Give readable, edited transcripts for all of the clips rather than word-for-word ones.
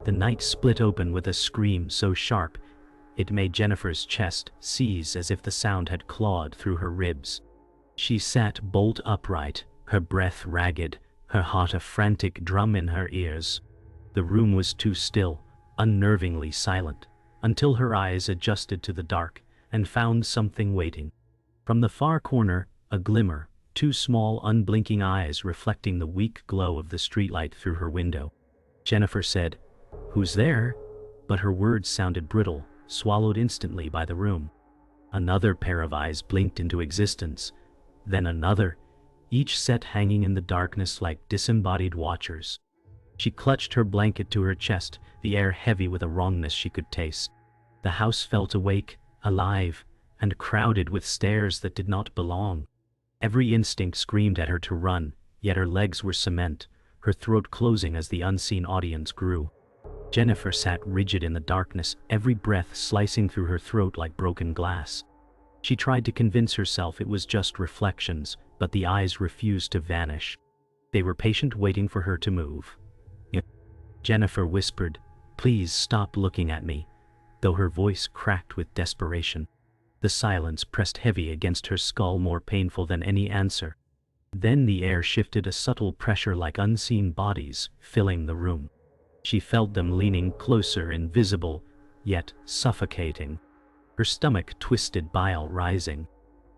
The night split open with a scream so sharp it made Jennifer's chest seize as if the sound had clawed through her ribs. She sat bolt upright, her breath ragged, her heart a frantic drum in her ears. The room was too still, unnervingly silent, until her eyes adjusted to the dark and found something waiting. From the far corner, a glimmer, two small unblinking eyes reflecting the weak glow of the streetlight through her window. Jennifer said, "Who's there?" But her words sounded brittle, swallowed instantly by the room. Another pair of eyes blinked into existence, then another, each set hanging in the darkness like disembodied watchers. She clutched her blanket to her chest, the air heavy with a wrongness she could taste. The house felt awake, alive, and crowded with stares that did not belong. Every instinct screamed at her to run, yet her legs were cement, her throat closing as the unseen audience grew. Jennifer sat rigid in the darkness, every breath slicing through her throat like broken glass. She tried to convince herself it was just reflections, but the eyes refused to vanish. They were patient, waiting for her to move. Jennifer whispered, "Please stop looking at me," though her voice cracked with desperation. The silence pressed heavy against her skull, more painful than any answer. Then the air shifted, a subtle pressure like unseen bodies filling the room. She felt them leaning closer, invisible, yet suffocating. Her stomach twisted, bile rising.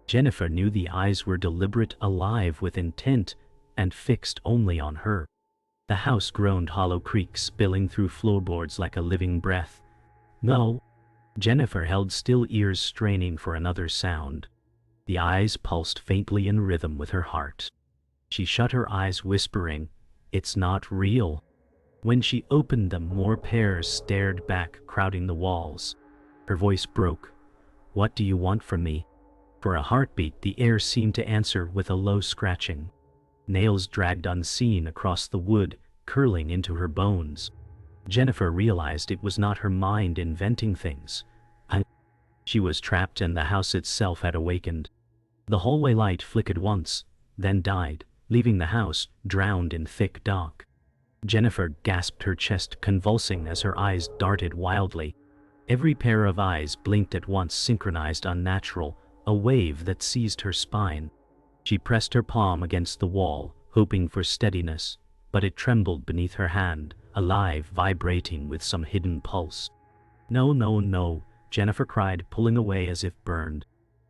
Jennifer knew the eyes were deliberate, alive with intent, and fixed only on her. The house groaned, hollow creaks spilling through floorboards like a living breath. No. Jennifer held still, ears straining for another sound. The eyes pulsed faintly in rhythm with her heart. She shut her eyes, whispering, "It's not real." When she opened them, more pairs stared back, crowding the walls. Her voice broke. "What do you want from me?" For a heartbeat, the air seemed to answer with a low scratching. Nails dragged unseen across the wood, curling into her bones. Jennifer realized it was not her mind inventing things. She was trapped, and the house itself had awakened. The hallway light flickered once, then died, leaving the house drowned in thick dark. Jennifer gasped, her chest convulsing as her eyes darted wildly. Every pair of eyes blinked at once, synchronized, unnatural, a wave that seized her spine. She pressed her palm against the wall, hoping for steadiness, but it trembled beneath her hand, alive, vibrating with some hidden pulse. "No, no, no," Jennifer cried, pulling away as if burned.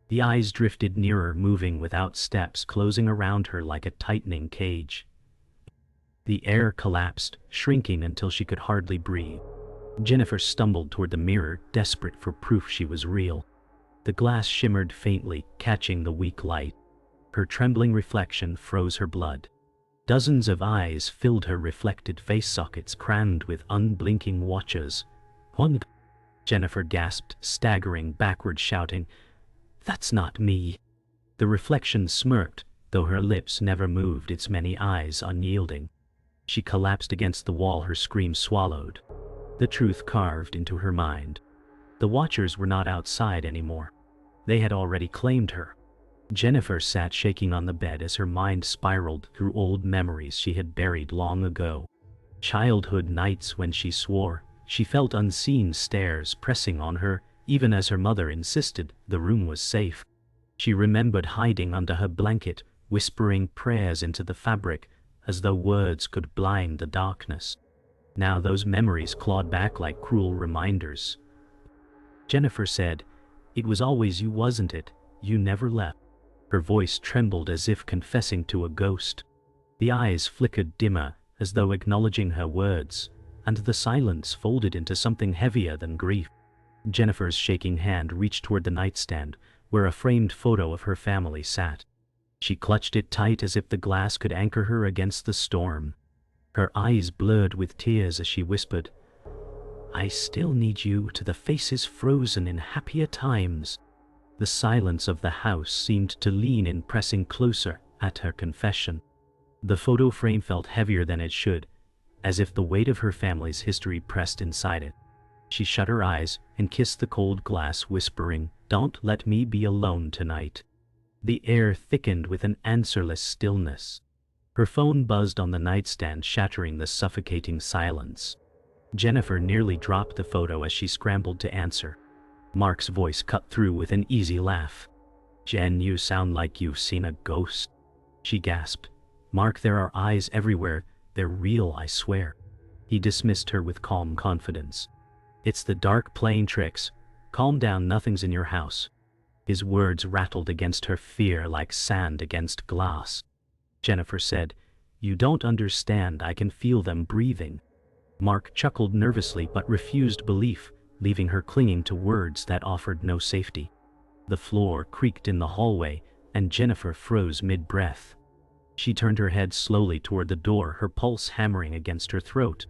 The eyes drifted nearer, moving without steps, closing around her like a tightening cage. The air collapsed, shrinking until she could hardly breathe. Jennifer stumbled toward the mirror, desperate for proof she was real. The glass shimmered faintly, catching the weak light. Her trembling reflection froze her blood. Dozens of eyes filled her reflected face sockets, crammed with unblinking watchers. "One!" Jennifer gasped, staggering backward, shouting, "That's not me!" The reflection smirked, though her lips never moved, its many eyes unyielding. She collapsed against the wall, her scream swallowed. The truth carved into her mind. The watchers were not outside anymore. They had already claimed her. Jennifer sat shaking on the bed as her mind spiraled through old memories she had buried long ago. Childhood nights when she swore. She felt unseen stares pressing on her, even as her mother insisted the room was safe. She remembered hiding under her blanket, whispering prayers into the fabric, as though words could blind the darkness. Now those memories clawed back like cruel reminders. Jennifer said, "It was always you, wasn't it? You never left." Her voice trembled as if confessing to a ghost. The eyes flickered dimmer, as though acknowledging her words, and the silence folded into something heavier than grief. Jennifer's shaking hand reached toward the nightstand, where a framed photo of her family sat. She clutched it tight as if the glass could anchor her against the storm. Her eyes blurred with tears as she whispered, "I still need you," to the faces frozen in happier times. The silence of the house seemed to lean in, pressing closer at her confession. The photo frame felt heavier than it should, as if the weight of her family's history pressed inside it. She shut her eyes and kissed the cold glass, whispering, "Don't let me be alone tonight." The air thickened with an answerless stillness. Her phone buzzed on the nightstand, shattering the suffocating silence. Jennifer nearly dropped the photo as she scrambled to answer. Mark's voice cut through with an easy laugh. "Jen, you sound like you've seen a ghost," she gasped. "Mark, there are eyes everywhere. They're real, I swear." He dismissed her with calm confidence. "It's the dark playing tricks. Calm down, nothing's in your house." His words rattled against her fear like sand against glass. Jennifer said, "You don't understand, I can feel them breathing." Mark chuckled nervously but refused belief, leaving her clinging to words that offered no safety. The floor creaked in the hallway, and Jennifer froze mid-breath. She turned her head slowly toward the door, her pulse hammering against her throat.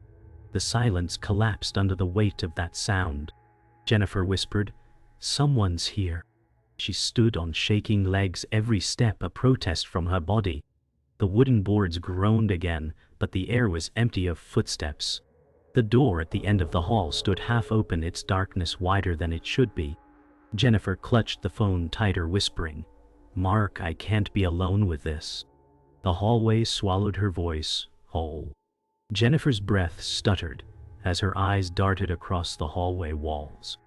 The silence collapsed under the weight of that sound. Jennifer whispered, "Someone's here." She stood on shaking legs, every step a protest from her body. The wooden boards groaned again, but the air was empty of footsteps. The door at the end of the hall stood half open, its darkness wider than it should be. Jennifer clutched the phone tighter, whispering, "Mark, I can't be alone with this." The hallway swallowed her voice whole. Jennifer's breath stuttered as her eyes darted across the hallway walls.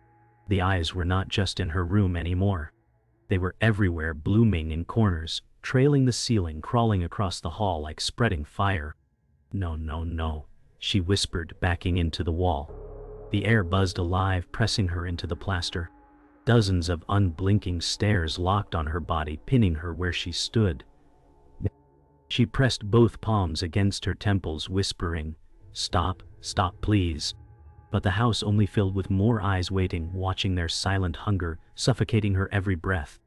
The eyes were not just in her room anymore. They were everywhere, blooming in corners, trailing the ceiling, crawling across the hall like spreading fire. "No, no, no," she whispered, backing into the wall. The air buzzed alive, pressing her into the plaster. Dozens of unblinking stares locked on her body, pinning her where she stood. She pressed both palms against her temples, whispering, "Stop, stop, please." But the house only filled with more eyes waiting, watching their silent hunger, suffocating her every breath.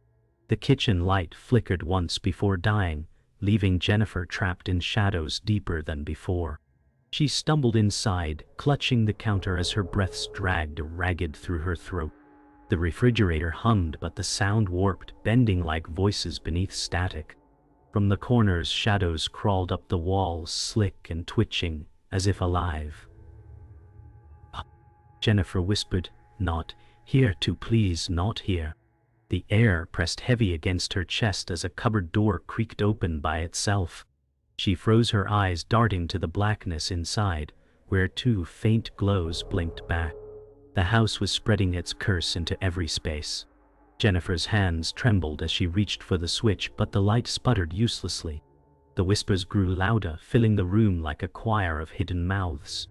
The kitchen light flickered once before dying, leaving Jennifer trapped in shadows deeper than before. She stumbled inside, clutching the counter as her breaths dragged ragged through her throat. The refrigerator hummed, but the sound warped, bending like voices beneath static. From the corners, shadows crawled up the walls, slick and twitching, as if alive. Jennifer whispered, "Not here, too, please, not here." The air pressed heavy against her chest as a cupboard door creaked open by itself. She froze, her eyes darting to the blackness inside, where two faint glows blinked back. The house was spreading its curse into every space. Jennifer's hands trembled as she reached for the switch, but the light sputtered uselessly. The whispers grew louder, filling the room like a choir of hidden mouths.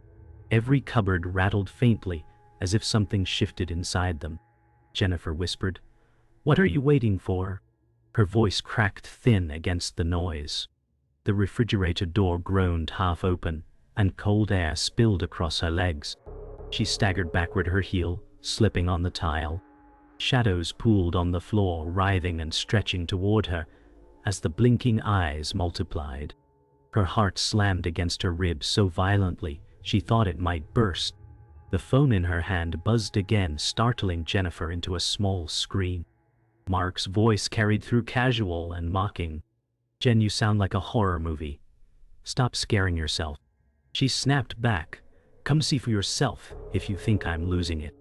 Every cupboard rattled faintly, as if something shifted inside them. Jennifer whispered, "What are you waiting for?" Her voice cracked thin against the noise. The refrigerator door groaned half open, and cold air spilled across her legs. She staggered backward, her heel slipping on the tile. Shadows pooled on the floor, writhing and stretching toward her as the blinking eyes multiplied. Her heart slammed against her ribs so violently she thought it might burst. The phone in her hand buzzed again, startling Jennifer into a small scream. Mark's voice carried through, casual and mocking. "Jen, you sound like a horror movie. Stop scaring yourself." She snapped back, "Come see for yourself if you think I'm losing it."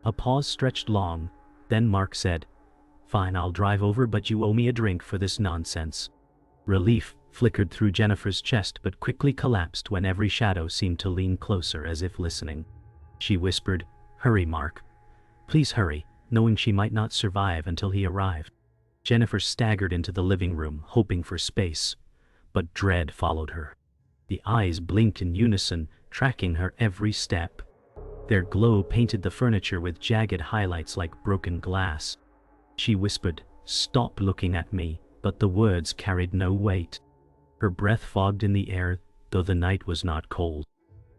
A pause stretched long, then Mark said, "Fine, I'll drive over, but you owe me a drink for this nonsense." Relief flickered through Jennifer's chest but quickly collapsed when every shadow seemed to lean closer, as if listening. She whispered, "Hurry, Mark. Please hurry," knowing she might not survive until he arrived. Jennifer staggered into the living room, hoping for space, but dread followed her. The eyes blinked in unison, tracking her every step. Their glow painted the furniture with jagged highlights like broken glass. She whispered, "Stop looking at me," but the words carried no weight. Her breath fogged in the air, though the night was not cold.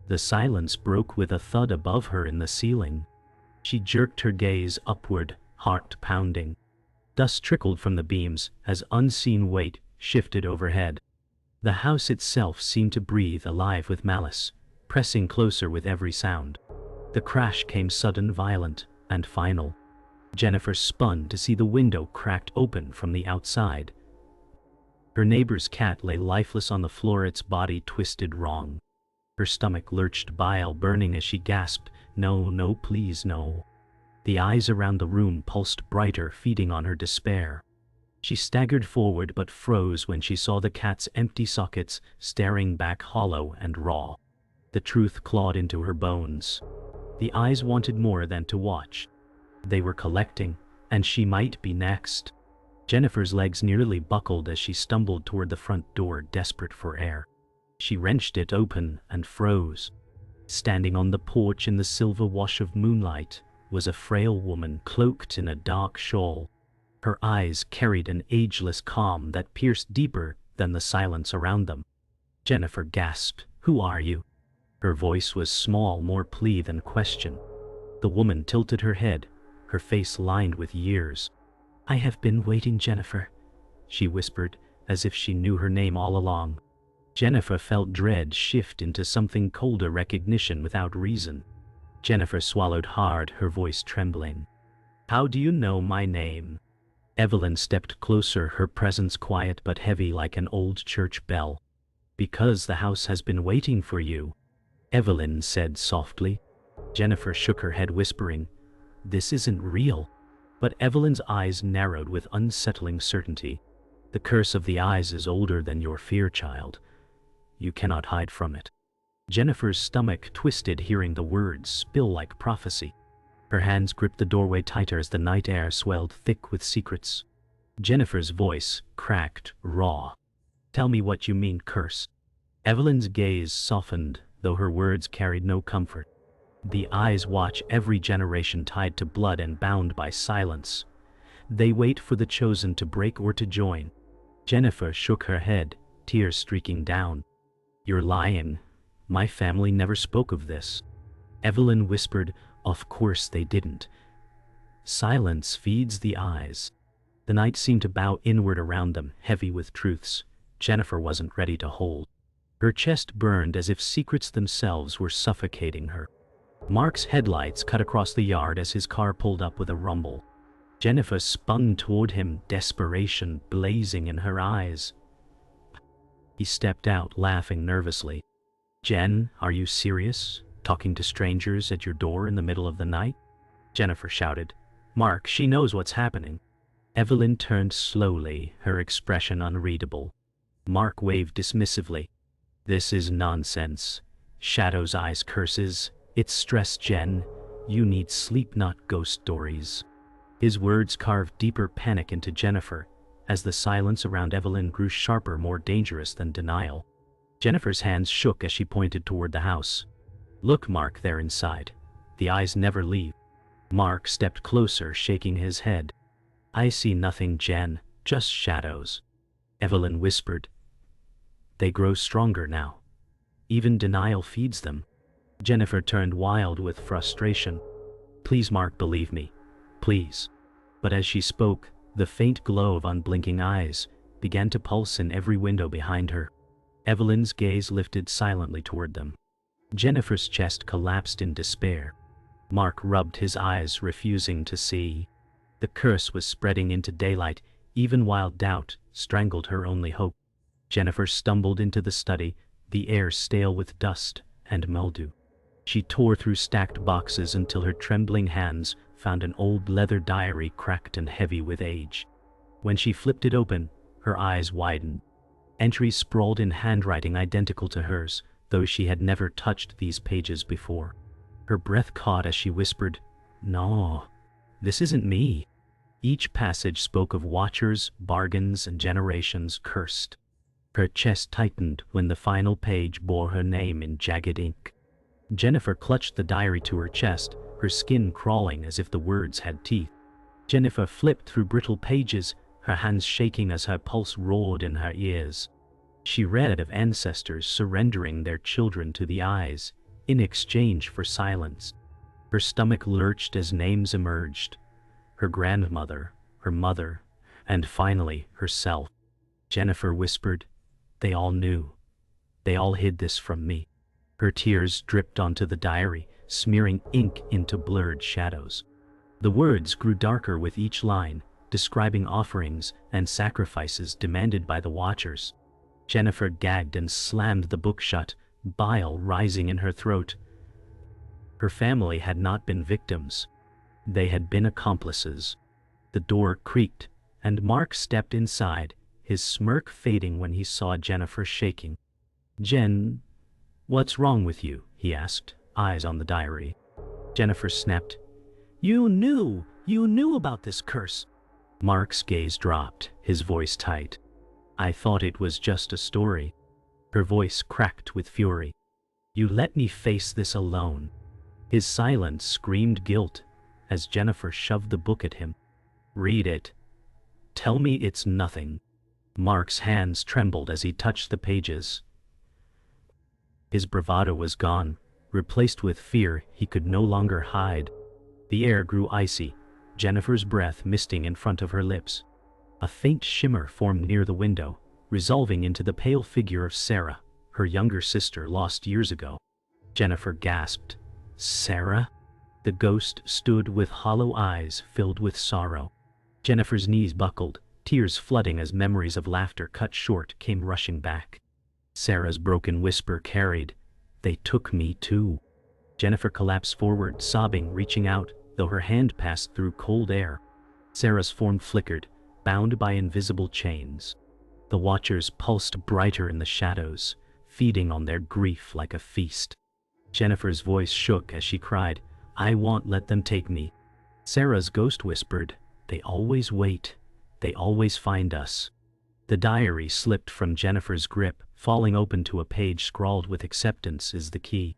The silence broke with a thud above her in the ceiling. She jerked her gaze upward, heart pounding. Dust trickled from the beams as unseen weight shifted overhead. The house itself seemed to breathe alive with malice, pressing closer with every sound. The crash came sudden, violent, and final. Jennifer spun to see the window cracked open from the outside. Her neighbor's cat lay lifeless on the floor, its body twisted wrong. Her stomach lurched, bile burning as she gasped, "No, no, please, no." The eyes around the room pulsed brighter, feeding on her despair. She staggered forward but froze when she saw the cat's empty sockets staring back, hollow and raw. The truth clawed into her bones. The eyes wanted more than to watch. They were collecting, and she might be next. Jennifer's legs nearly buckled as she stumbled toward the front door, desperate for air. She wrenched it open and froze. Standing on the porch in the silver wash of moonlight was a frail woman cloaked in a dark shawl. Her eyes carried an ageless calm that pierced deeper than the silence around them. Jennifer gasped, "Who are you?" Her voice was small, more plea than question. The woman tilted her head, her face lined with years. "I have been waiting, Jennifer," she whispered, as if she knew her name all along. Jennifer felt dread shift into something colder, recognition without reason. Jennifer swallowed hard, her voice trembling. "How do you know my name?" Evelyn stepped closer, her presence quiet but heavy like an old church bell. "Because the house has been waiting for you," Evelyn said softly. Jennifer shook her head, whispering, "This isn't real." But Evelyn's eyes narrowed with unsettling certainty. "The curse of the eyes is older than your fear, child. You cannot hide from it." Jennifer's stomach twisted hearing the words spill like prophecy. Her hands gripped the doorway tighter as the night air swelled thick with secrets. Jennifer's voice cracked, raw. "Tell me what you mean, curse." Evelyn's gaze softened, though her words carried no comfort. The eyes watch every generation tied to blood and bound by silence. They wait for the chosen to break or to join. Jennifer shook her head, tears streaking down. "You're lying. My family never spoke of this." Evelyn whispered, "Of course they didn't." Silence feeds the eyes. The night seemed to bow inward around them, heavy with truths Jennifer wasn't ready to hold. Her chest burned as if secrets themselves were suffocating her. Mark's headlights cut across the yard as his car pulled up with a rumble. Jennifer spun toward him, desperation blazing in her eyes. He stepped out, laughing nervously. "Jen, are you serious? Talking to strangers at your door in the middle of the night?" Jennifer shouted. "Mark, she knows what's happening." Evelyn turned slowly, her expression unreadable. Mark waved dismissively. "This is nonsense. Shadow's eyes curses. It's stress, Jen. You need sleep, not ghost stories." His words carved deeper panic into Jennifer, as the silence around Evelyn grew sharper, more dangerous than denial. Jennifer's hands shook as she pointed toward the house. "Look, Mark, they're inside. The eyes never leave." Mark stepped closer, shaking his head. "I see nothing, Jen, just shadows." Evelyn whispered. "They grow stronger now. Even denial feeds them." Jennifer turned wild with frustration. "Please, Mark, believe me. Please." But as she spoke, the faint glow of unblinking eyes began to pulse in every window behind her. Evelyn's gaze lifted silently toward them. Jennifer's chest collapsed in despair. Mark rubbed his eyes, refusing to see. The curse was spreading into daylight, even while doubt strangled her only hope. Jennifer stumbled into the study, the air stale with dust and mildew. She tore through stacked boxes until her trembling hands found an old leather diary cracked and heavy with age. When she flipped it open, her eyes widened. Entries sprawled in handwriting identical to hers, though she had never touched these pages before. Her breath caught as she whispered, "No, this isn't me." Each passage spoke of watchers, bargains, and generations cursed. Her chest tightened when the final page bore her name in jagged ink. Jennifer clutched the diary to her chest, her skin crawling as if the words had teeth. Jennifer flipped through brittle pages, her hands shaking as her pulse roared in her ears. She read of ancestors surrendering their children to the eyes in exchange for silence. Her stomach lurched as names emerged. Her grandmother, her mother, and finally herself. Jennifer whispered, "They all knew. They all hid this from me." Her tears dripped onto the diary, smearing ink into blurred shadows. The words grew darker with each line, describing offerings and sacrifices demanded by the watchers. Jennifer gagged and slammed the book shut, bile rising in her throat. Her family had not been victims. They had been accomplices. The door creaked, and Mark stepped inside, his smirk fading when he saw Jennifer shaking. "Jen, "What's wrong with you?" he asked, eyes on the diary. Jennifer snapped, You knew about this curse." Mark's gaze dropped, his voice tight. "I thought it was just a story." Her voice cracked with fury. "You let me face this alone." His silence screamed guilt as Jennifer shoved the book at him. "Read it. Tell me it's nothing." Mark's hands trembled as he touched the pages. His bravado was gone, replaced with fear he could no longer hide. The air grew icy, Jennifer's breath misting in front of her lips. A faint shimmer formed near the window, resolving into the pale figure of Sarah, her younger sister lost years ago. Jennifer gasped. "Sarah?" The ghost stood with hollow eyes filled with sorrow. Jennifer's knees buckled, tears flooding as memories of laughter cut short came rushing back. Sarah's broken whisper carried, "They took me too." Jennifer collapsed forward, sobbing, reaching out, though her hand passed through cold air. Sarah's form flickered, bound by invisible chains. The watchers pulsed brighter in the shadows, feeding on their grief like a feast. Jennifer's voice shook as she cried, "I won't let them take me." Sarah's ghost whispered, "They always wait. They always find us." The diary slipped from Jennifer's grip, falling open to a page scrawled with "Acceptance is the key."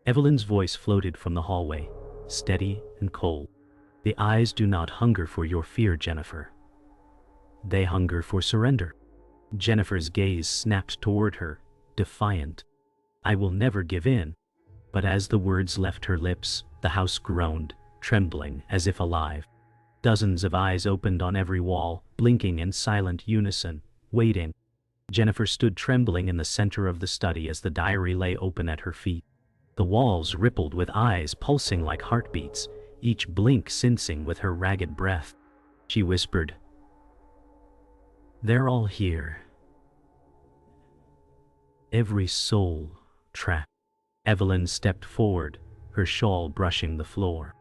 Evelyn's voice floated from the hallway, steady and cold. "The eyes do not hunger for your fear, Jennifer. They hunger for surrender." Jennifer's gaze snapped toward her, defiant. "I will never give in." But as the words left her lips, the house groaned, trembling as if alive. Dozens of eyes opened on every wall, blinking in silent unison, waiting. Jennifer stood trembling in the center of the study as the diary lay open at her feet. The walls rippled with eyes pulsing like heartbeats, each blink sensing with her ragged breath. She whispered, "They're all here. Every soul trapped." Evelyn stepped forward, her shawl brushing the floor.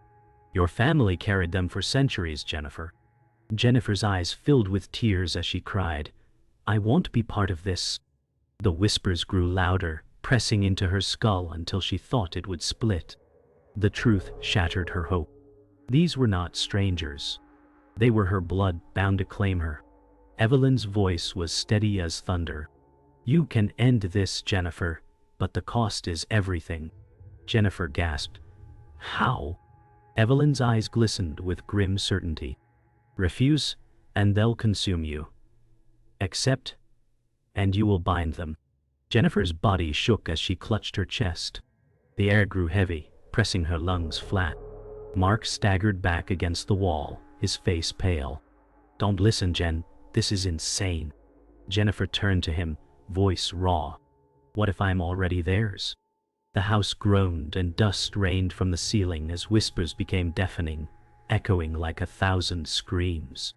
"Your family carried them for centuries, Jennifer." Jennifer's eyes filled with tears as she cried, "I won't be part of this." The whispers grew louder, pressing into her skull until she thought it would split. The truth shattered her hope. These were not strangers. They were her blood, bound to claim her. Evelyn's voice was steady as thunder. "You can end this, Jennifer, but the cost is everything." Jennifer gasped, "How?" Evelyn's eyes glistened with grim certainty. "Refuse, and they'll consume you. Accept, and you will bind them." Jennifer's body shook as she clutched her chest. The air grew heavy, pressing her lungs flat. Mark staggered back against the wall, his face pale. "Don't listen, Jen. This is insane." Jennifer turned to him, voice raw. "What if I'm already theirs?" The house groaned and dust rained from the ceiling as whispers became deafening, echoing like 1,000 screams.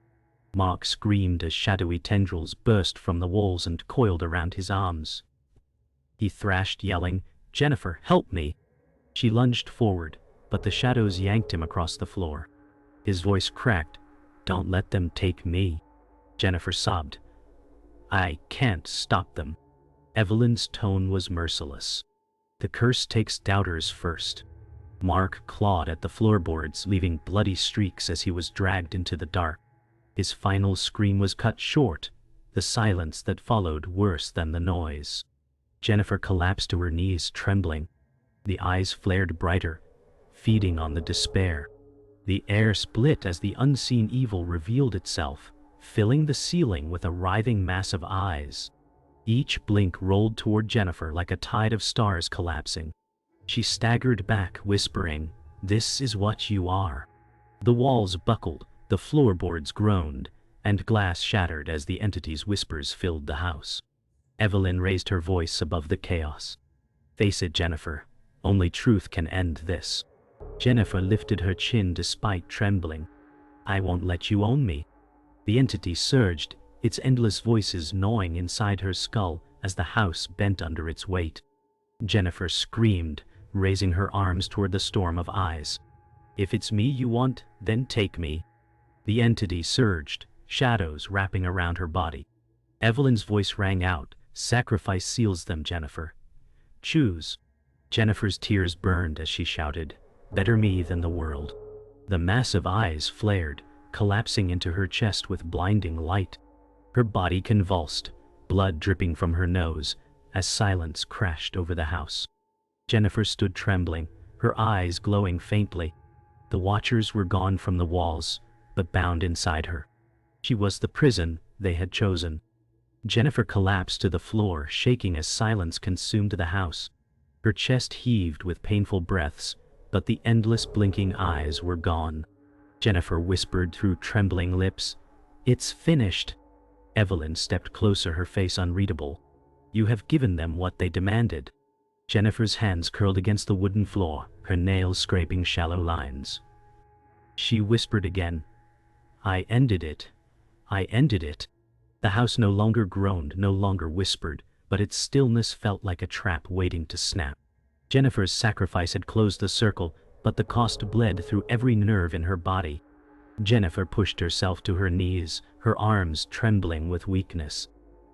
Mark screamed as shadowy tendrils burst from the walls and coiled around his arms. He thrashed, yelling, "Jennifer, help me!" She lunged forward, but the shadows yanked him across the floor. His voice cracked, "Don't let them take me." Jennifer sobbed, "I can't stop them." Evelyn's tone was merciless. "The curse takes doubters first." Mark clawed at the floorboards, leaving bloody streaks as he was dragged into the dark. His final scream was cut short, the silence that followed worse than the noise. Jennifer collapsed to her knees, trembling. The eyes flared brighter, feeding on the despair. The air split as the unseen evil revealed itself, filling the ceiling with a writhing mass of eyes. Each blink rolled toward Jennifer like a tide of stars collapsing. She staggered back, whispering, "This is what you are." The walls buckled, the floorboards groaned, and glass shattered as the entity's whispers filled the house. Evelyn raised her voice above the chaos. "Face it, Jennifer. Only truth can end this." Jennifer lifted her chin despite trembling. "I won't let you own me." The entity surged, its endless voices gnawing inside her skull as the house bent under its weight. Jennifer screamed, raising her arms toward the storm of eyes. "If it's me you want, then take me." The entity surged, shadows wrapping around her body. Evelyn's voice rang out, "Sacrifice seals them, Jennifer. Choose. Jennifer's tears burned as she shouted, "Better me than the world." The massive eyes flared, collapsing into her chest with blinding light. Her body convulsed, blood dripping from her nose, as silence crashed over the house. Jennifer stood trembling, her eyes glowing faintly. The watchers were gone from the walls, but bound inside her. She was the prison they had chosen. Jennifer collapsed to the floor, shaking as silence consumed the house. Her chest heaved with painful breaths, but the endless blinking eyes were gone. Jennifer whispered through trembling lips, "It's finished." Evelyn stepped closer, her face unreadable. "You have given them what they demanded." Jennifer's hands curled against the wooden floor, her nails scraping shallow lines. She whispered again, "I ended it. I ended it." The house no longer groaned, no longer whispered, but its stillness felt like a trap waiting to snap. Jennifer's sacrifice had closed the circle, but the cost bled through every nerve in her body. Jennifer pushed herself to her knees, her arms trembling with weakness.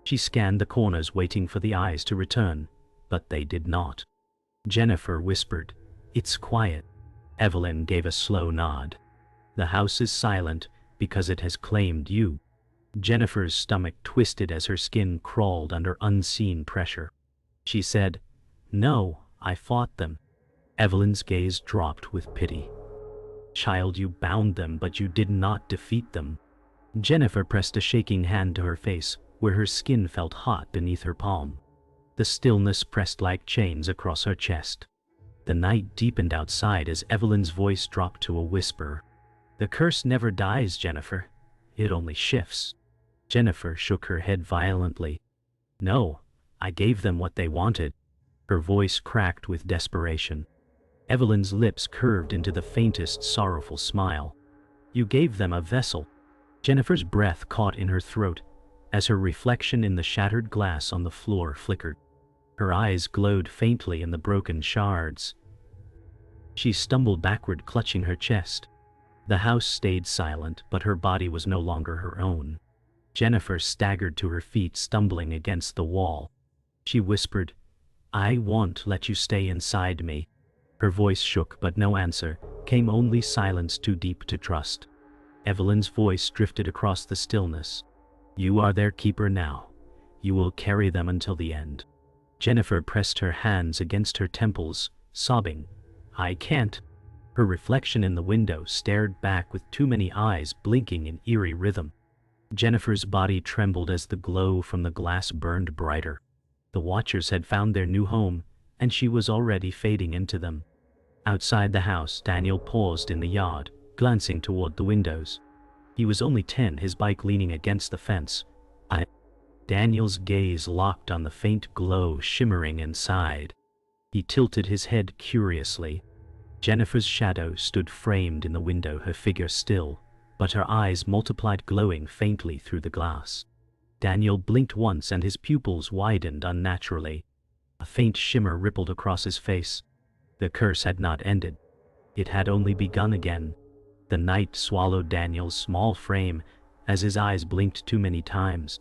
She scanned the corners, waiting for the eyes to return, but they did not. Jennifer whispered, "It's quiet." Evelyn gave a slow nod. "The house is silent because it has claimed you." Jennifer's stomach twisted as her skin crawled under unseen pressure. She said, "No, I fought them." Evelyn's gaze dropped with pity. "Child, you bound them, but you did not defeat them." Jennifer pressed a shaking hand to her face, where her skin felt hot beneath her palm. The stillness pressed like chains across her chest. The night deepened outside as Evelyn's voice dropped to a whisper. "The curse never dies, Jennifer. It only shifts." Jennifer shook her head violently. "No, I gave them what they wanted." Her voice cracked with desperation. Evelyn's lips curved into the faintest sorrowful smile. "You gave them a vessel." Jennifer's breath caught in her throat as her reflection in the shattered glass on the floor flickered. Her eyes glowed faintly in the broken shards. She stumbled backward, clutching her chest. The house stayed silent, but her body was no longer her own. Jennifer staggered to her feet, stumbling against the wall. She whispered, "I won't let you stay inside me." Her voice shook, but no answer came, only silence too deep to trust. Evelyn's voice drifted across the stillness. "You are their keeper now. You will carry them until the end." Jennifer pressed her hands against her temples, sobbing, "I can't." Her reflection in the window stared back with too many eyes blinking in eerie rhythm. Jennifer's body trembled as the glow from the glass burned brighter. The watchers had found their new home, and she was already fading into them. Outside the house, Daniel paused in the yard, glancing toward the windows. He was only 10, his bike leaning against the fence. Daniel's gaze locked on the faint glow shimmering inside. He tilted his head curiously. Jennifer's shadow stood framed in the window, her figure still, but her eyes multiplied, glowing faintly through the glass. Daniel blinked once and his pupils widened unnaturally. A faint shimmer rippled across his face. The curse had not ended. It had only begun again. The night swallowed Daniel's small frame as his eyes blinked too many times.